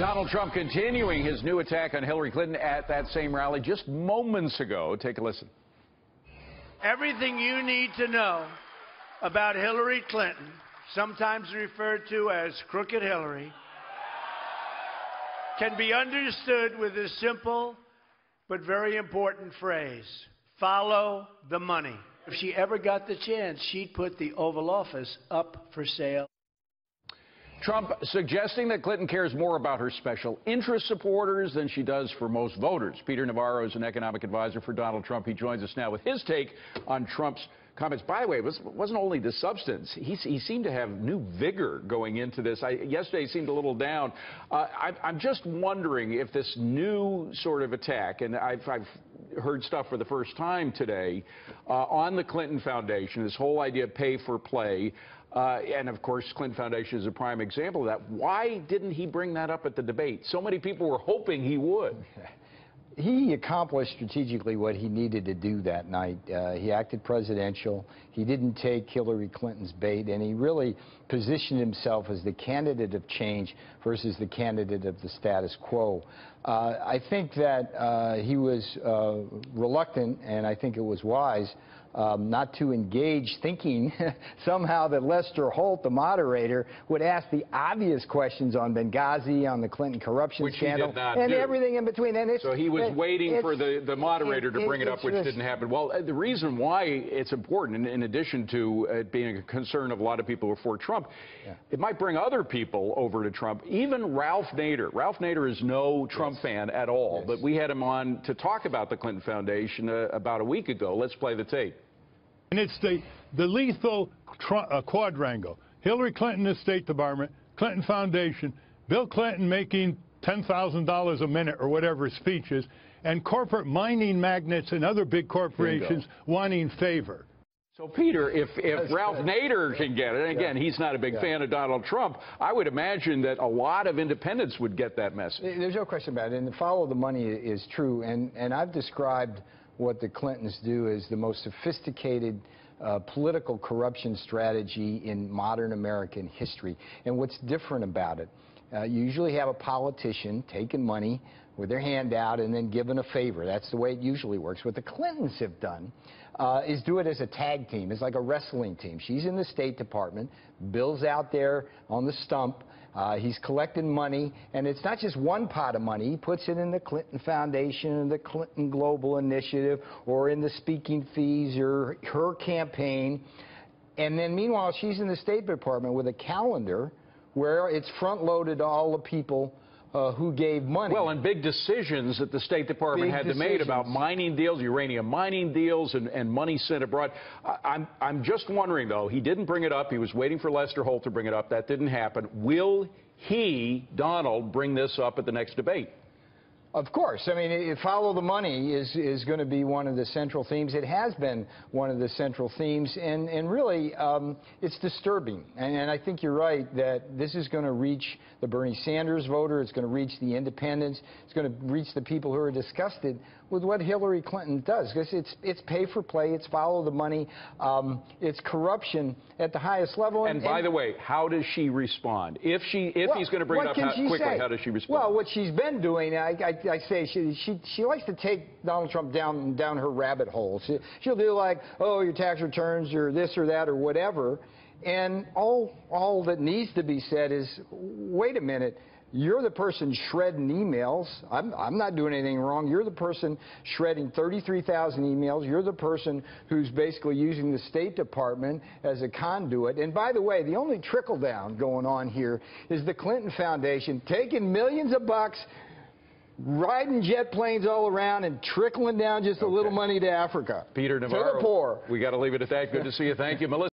Donald Trump continuing his new attack on Hillary Clinton at that same rally just moments ago. Take a listen. Everything you need to know about Hillary Clinton, sometimes referred to as Crooked Hillary, can be understood with a simple but very important phrase: follow the money. If she ever got the chance, she'd put the Oval Office up for sale. Trump suggesting that Clinton cares more about her special interest supporters than she does for most voters. Peter Navarro is an economic advisor for Donald Trump. He joins us now with his take on Trump's comments. By the way, it wasn't only the substance. He seemed to have new vigor going into this. Yesterday he seemed a little down. I'm just wondering if this new sort of attack, and I've heard stuff for the first time today, on the Clinton Foundation, this whole idea of pay for play, and of course Clinton Foundation is a prime example of that. Why didn't he bring that up at the debate? So many people were hoping he would. He accomplished strategically what he needed to do that night. He acted presidential. He didn't take Hillary Clinton's bait, and he really positioned himself as the candidate of change versus the candidate of the status quo. I think that he was reluctant, and I think it was wise, not to engage, thinking somehow that Lester Holt, the moderator, would ask the obvious questions on Benghazi, on the Clinton corruption scandal, and everything in between. And so he was waiting for the moderator to bring it up, which didn't happen. Well, the reason why it's important, in addition to it being a concern of a lot of people who are for Trump, it might bring other people over to Trump. Even Ralph Nader. Ralph Nader is no Trump fan at all, but we had him on to talk about the Clinton Foundation about a week ago. Let's play the tape. And it's the lethal quadrangle. Hillary Clinton, the State Department, Clinton Foundation, Bill Clinton making $10,000 a minute or whatever his speech is, and corporate mining magnates and other big corporations wanting favor. So, Peter, if Ralph Nader can get it, and again, he's not a big fan of Donald Trump, I would imagine that a lot of independents would get that message. There's no question about it, and the follow the money is true, and I've described what the Clintons do is the most sophisticated political corruption strategy in modern American history. And what's different about it, you usually have a politician taking money with their hand out and then given a favor. That's the way it usually works. What the Clintons have done is do it as a tag team. It's like a wrestling team. She's in the State Department. Bill's out there on the stump. He's collecting money, and it's not just one pot of money. He puts it in the Clinton Foundation, and the Clinton Global Initiative, or in the speaking fees, or her campaign. And then meanwhile, she's in the State Department with a calendar where it's front-loaded to all the people who gave money. Well, and big decisions that the State Department had to make about mining deals, uranium mining deals, and money sent abroad. I'm just wondering, though, he didn't bring it up. He was waiting for Lester Holt to bring it up. That didn't happen. Will he, Donald, bring this up at the next debate? Of course. I mean, follow the money is going to be one of the central themes. It has been one of the central themes, and really, it's disturbing. And I think you're right that this is going to reach the Bernie Sanders voter. It's going to reach the independents. It's going to reach the people who are disgusted with what Hillary Clinton does, because it's pay for play. It's follow the money. It's corruption at the highest level. And by the way, how does she respond? If he's going to bring it up quickly, how does she respond? Well, what she's been doing, I say she likes to take Donald Trump down her rabbit hole. She'll do like, oh, your tax returns or this or that or whatever, and all that needs to be said is, wait a minute. You're the person shredding emails. I'm not doing anything wrong. You're the person shredding 33,000 emails. You're the person who's basically using the State Department as a conduit. And by the way, the only trickle down going on here is the Clinton Foundation taking millions of bucks, riding jet planes all around, and trickling down just a little money to Africa. Peter Navarro, to the poor. We got to leave it at that. Good to see you. Thank you, Melissa.